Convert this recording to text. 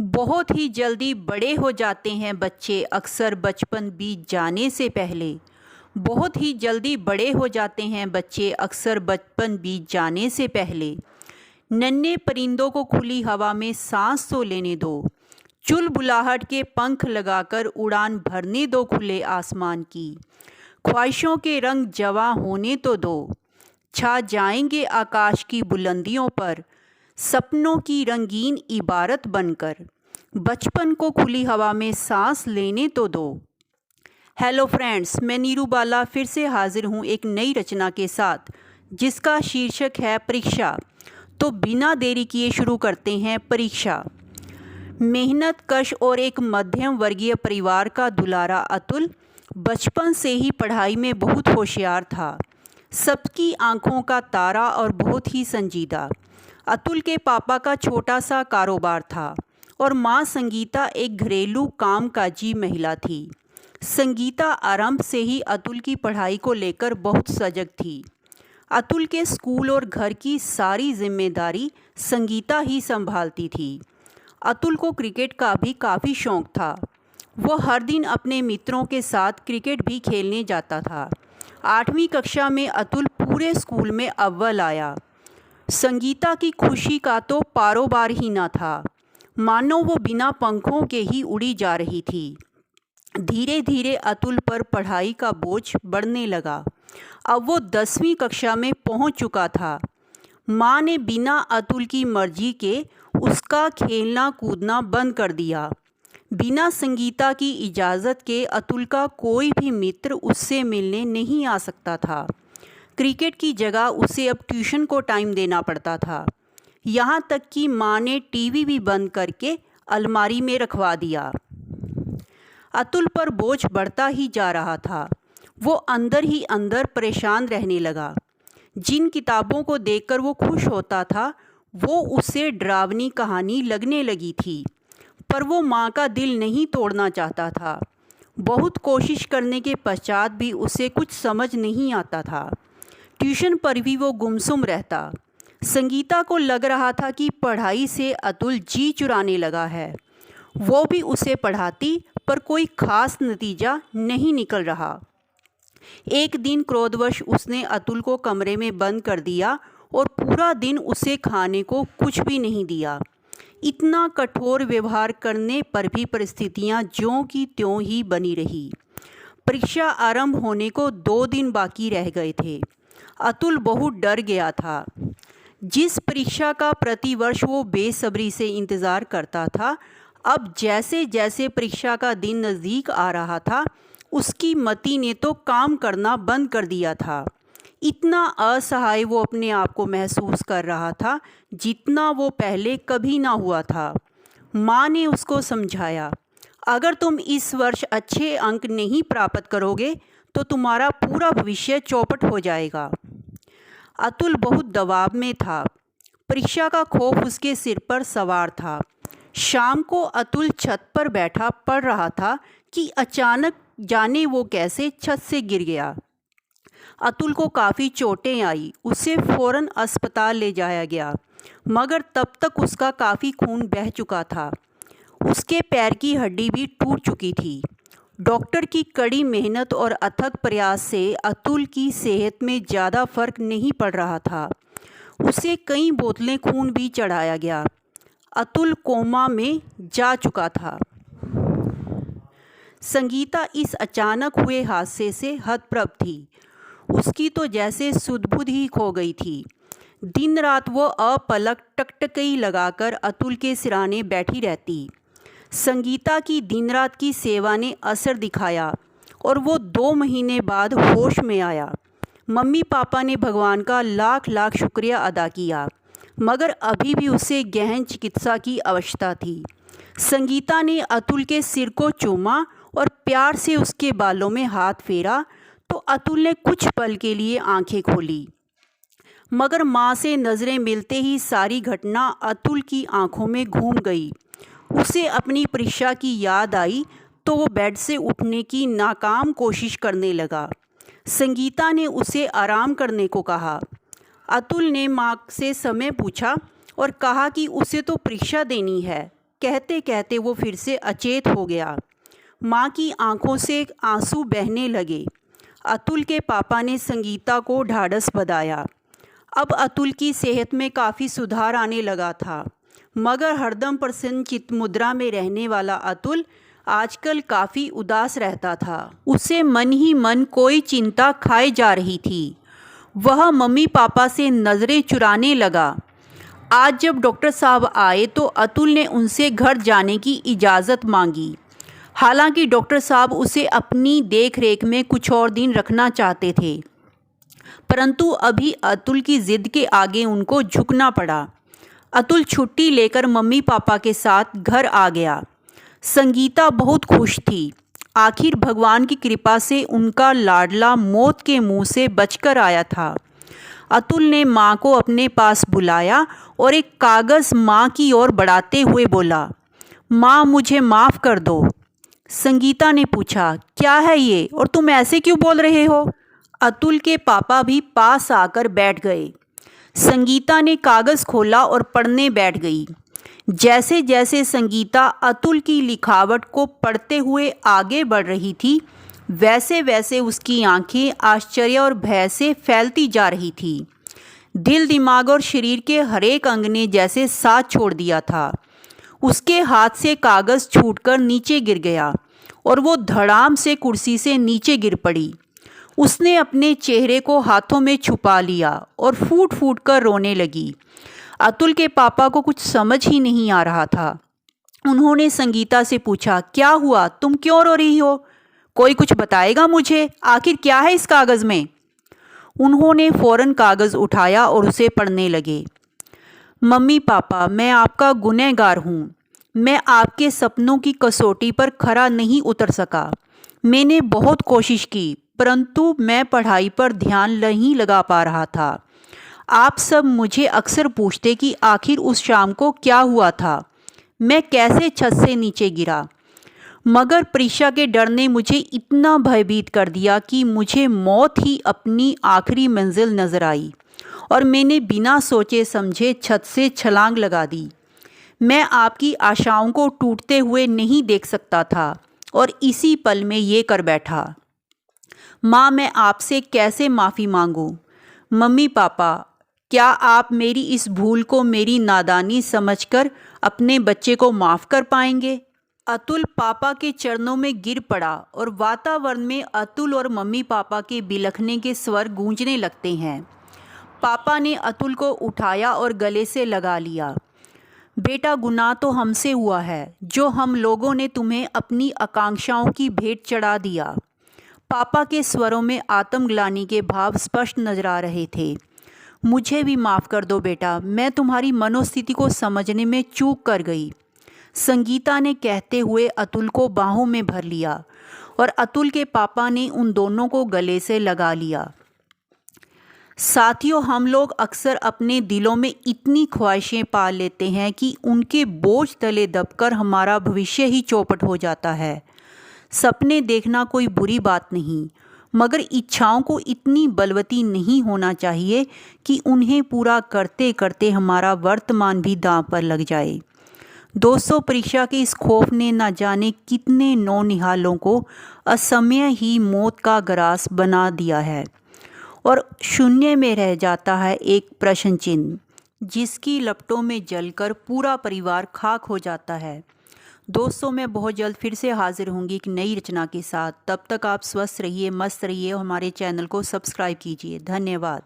बहुत ही जल्दी बड़े हो जाते हैं बच्चे अक्सर बचपन बीत जाने से पहले। बहुत ही जल्दी बड़े हो जाते हैं बच्चे अक्सर बचपन बीत जाने से पहले। नन्हे परिंदों को खुली हवा में सांस तो लेने दो। चुलबुलाहट के पंख लगाकर उड़ान भरने दो खुले आसमान की। ख्वाहिशों के रंग जवां होने तो दो। छा जाएंगे आकाश की बुलंदियों पर सपनों की रंगीन इबारत बनकर। बचपन को खुली हवा में सांस लेने तो दो। हेलो फ्रेंड्स, मैं नीरू बाला फिर से हाजिर हूँ एक नई रचना के साथ जिसका शीर्षक है परीक्षा। तो बिना देरी किए शुरू करते हैं परीक्षा। मेहनत कश और एक मध्यम वर्गीय परिवार का दुलारा अतुल बचपन से ही पढ़ाई में बहुत होशियार था। सबकी आंखों का तारा और बहुत ही संजीदा। अतुल के पापा का छोटा सा कारोबार था और माँ संगीता एक घरेलू कामकाजी महिला थी। संगीता आरंभ से ही अतुल की पढ़ाई को लेकर बहुत सजग थी। अतुल के स्कूल और घर की सारी जिम्मेदारी संगीता ही संभालती थी। अतुल को क्रिकेट का भी काफ़ी शौक था। वह हर दिन अपने मित्रों के साथ क्रिकेट भी खेलने जाता था। 8वीं कक्षा में अतुल पूरे स्कूल में अव्वल आया। संगीता की खुशी का तो पारोबार ही न था। मानो वो बिना पंखों के ही उड़ी जा रही थी। धीरे धीरे अतुल पर पढ़ाई का बोझ बढ़ने लगा। अब वो 10वीं कक्षा में पहुंच चुका था। माँ ने बिना अतुल की मर्जी के उसका खेलना कूदना बंद कर दिया। बिना संगीता की इजाज़त के अतुल का कोई भी मित्र उससे मिलने नहीं आ सकता था। क्रिकेट की जगह उसे अब ट्यूशन को टाइम देना पड़ता था। यहाँ तक कि माँ ने टीवी भी बंद करके अलमारी में रखवा दिया। अतुल पर बोझ बढ़ता ही जा रहा था। वो अंदर ही अंदर परेशान रहने लगा। जिन किताबों को देखकर वो खुश होता था वो उसे डरावनी कहानी लगने लगी थी। पर वो माँ का दिल नहीं तोड़ना चाहता था। बहुत कोशिश करने के पश्चात भी उसे कुछ समझ नहीं आता था। ट्यूशन पर भी वो गुमसुम रहता। संगीता को लग रहा था कि पढ़ाई से अतुल जी चुराने लगा है। वो भी उसे पढ़ाती पर कोई खास नतीजा नहीं निकल रहा। एक दिन क्रोधवश उसने अतुल को कमरे में बंद कर दिया और पूरा दिन उसे खाने को कुछ भी नहीं दिया। इतना कठोर व्यवहार करने पर भी परिस्थितियां ज्यों की त्यों ही बनी रही। परीक्षा आरंभ होने को 2 दिन बाकी रह गए थे। अतुल बहुत डर गया था। जिस परीक्षा का प्रतिवर्ष वो बेसब्री से इंतज़ार करता था, अब जैसे जैसे परीक्षा का दिन नज़दीक आ रहा था उसकी मति ने तो काम करना बंद कर दिया था। इतना असहाय वो अपने आप को महसूस कर रहा था जितना वो पहले कभी ना हुआ था। माँ ने उसको समझाया, अगर तुम इस वर्ष अच्छे अंक नहीं प्राप्त करोगे तो तुम्हारा पूरा भविष्य चौपट हो जाएगा। अतुल बहुत दबाव में था। परीक्षा का खौफ उसके सिर पर सवार था। शाम को अतुल छत पर बैठा पढ़ रहा था कि अचानक जाने वो कैसे छत से गिर गया। अतुल को काफ़ी चोटें आई। उसे फ़ौरन अस्पताल ले जाया गया, मगर तब तक उसका काफ़ी खून बह चुका था। उसके पैर की हड्डी भी टूट चुकी थी। डॉक्टर की कड़ी मेहनत और अथक प्रयास से अतुल की सेहत में ज़्यादा फर्क नहीं पड़ रहा था। उसे कई बोतलें खून भी चढ़ाया गया। अतुल कोमा में जा चुका था। संगीता इस अचानक हुए हादसे से हतप्रभ थी। उसकी तो जैसे सुध-बुध ही खो गई थी। दिन रात वो अपलक टकटकी लगाकर अतुल के सिराने बैठी रहती। संगीता की दिन रात की सेवा ने असर दिखाया और वो 2 महीने बाद होश में आया। मम्मी पापा ने भगवान का लाख लाख शुक्रिया अदा किया, मगर अभी भी उसे गहन चिकित्सा की आवश्यकता थी। संगीता ने अतुल के सिर को चूमा और प्यार से उसके बालों में हाथ फेरा तो अतुल ने कुछ पल के लिए आंखें खोली, मगर माँ से नज़रें मिलते ही सारी घटना अतुल की आंखों में घूम गई। उसे अपनी परीक्षा की याद आई तो वो बेड से उठने की नाकाम कोशिश करने लगा। संगीता ने उसे आराम करने को कहा। अतुल ने माँ से समय पूछा और कहा कि उसे तो परीक्षा देनी है, कहते कहते वो फिर से अचेत हो गया। माँ की आंखों से आंसू बहने लगे। अतुल के पापा ने संगीता को ढाढ़स बंधाया। अब अतुल की सेहत में काफ़ी सुधार आने लगा था, मगर हरदम प्रसन्नचित्त मुद्रा में रहने वाला अतुल आजकल काफ़ी उदास रहता था। उसे मन ही मन कोई चिंता खाए जा रही थी। वह मम्मी पापा से नज़रें चुराने लगा। आज जब डॉक्टर साहब आए तो अतुल ने उनसे घर जाने की इजाज़त मांगी। हालांकि डॉक्टर साहब उसे अपनी देख रेख में कुछ और दिन रखना चाहते थे, परंतु अभी अतुल की ज़िद के आगे उनको झुकना पड़ा। अतुल छुट्टी लेकर मम्मी पापा के साथ घर आ गया। संगीता बहुत खुश थी। आखिर भगवान की कृपा से उनका लाडला मौत के मुंह से बचकर आया था। अतुल ने माँ को अपने पास बुलाया और एक कागज़ माँ की ओर बढ़ाते हुए बोला, माँ मुझे माफ़ कर दो। संगीता ने पूछा, क्या है ये और तुम ऐसे क्यों बोल रहे हो? अतुल के पापा भी पास आकर बैठ गए। संगीता ने कागज़ खोला और पढ़ने बैठ गई। जैसे जैसे संगीता अतुल की लिखावट को पढ़ते हुए आगे बढ़ रही थी, वैसे वैसे उसकी आंखें आश्चर्य और भय से फैलती जा रही थी। दिल, दिमाग और शरीर के हर एक अंग ने जैसे साथ छोड़ दिया था। उसके हाथ से कागज़ छूटकर नीचे गिर गया और वो धड़ाम से कुर्सी से नीचे गिर पड़ी। उसने अपने चेहरे को हाथों में छुपा लिया और फूट फूट कर रोने लगी। अतुल के पापा को कुछ समझ ही नहीं आ रहा था। उन्होंने संगीता से पूछा, क्या हुआ, तुम क्यों रो रही हो? कोई कुछ बताएगा मुझे, आखिर क्या है इस कागज़ में? उन्होंने फ़ौरन कागज़ उठाया और उसे पढ़ने लगे। मम्मी पापा, मैं आपका गुनहगार हूँ। मैं आपके सपनों की कसौटी पर खरा नहीं उतर सका। मैंने बहुत कोशिश की, परंतु मैं पढ़ाई पर ध्यान नहीं लगा पा रहा था। आप सब मुझे अक्सर पूछते कि आखिर उस शाम को क्या हुआ था, मैं कैसे छत से नीचे गिरा, मगर परीक्षा के डर ने मुझे इतना भयभीत कर दिया कि मुझे मौत ही अपनी आखिरी मंजिल नज़र आई और मैंने बिना सोचे समझे छत से छलांग लगा दी। मैं आपकी आशाओं को टूटते हुए नहीं देख सकता था और इसी पल में ये कर बैठा। माँ, मैं आपसे कैसे माफ़ी मांगूँ? मम्मी पापा, क्या आप मेरी इस भूल को मेरी नादानी समझकर अपने बच्चे को माफ़ कर पाएंगे? अतुल पापा के चरणों में गिर पड़ा और वातावरण में अतुल और मम्मी पापा के बिलखने के स्वर गूंजने लगते हैं। पापा ने अतुल को उठाया और गले से लगा लिया। बेटा, गुनाह तो हमसे हुआ है, जो हम लोगों ने तुम्हें अपनी आकांक्षाओं की भेंट चढ़ा दिया। पापा के स्वरों में आत्मग्लानि के भाव स्पष्ट नजर आ रहे थे। मुझे भी माफ़ कर दो बेटा, मैं तुम्हारी मनोस्थिति को समझने में चूक कर गई। संगीता ने कहते हुए अतुल को बाहों में भर लिया और अतुल के पापा ने उन दोनों को गले से लगा लिया। साथियों, हम लोग अक्सर अपने दिलों में इतनी ख्वाहिशें पाल लेते हैं कि उनके बोझ तले दबकर हमारा भविष्य ही चौपट हो जाता है। सपने देखना कोई बुरी बात नहीं, मगर इच्छाओं को इतनी बलवती नहीं होना चाहिए कि उन्हें पूरा करते करते हमारा वर्तमान भी दांव पर लग जाए। दोस्तों, परीक्षा के इस खौफ ने न जाने कितने नौनिहालों को असमय ही मौत का ग्रास बना दिया है और शून्य में रह जाता है एक प्रश्न चिन्ह, जिसकी लपटों में जलकर पूरा परिवार खाक हो जाता है। दोस्तों, मैं बहुत जल्द फिर से हाजिर होंगी एक नई रचना के साथ। तब तक आप स्वस्थ रहिए, मस्त रहिए और हमारे चैनल को सब्सक्राइब कीजिए। धन्यवाद।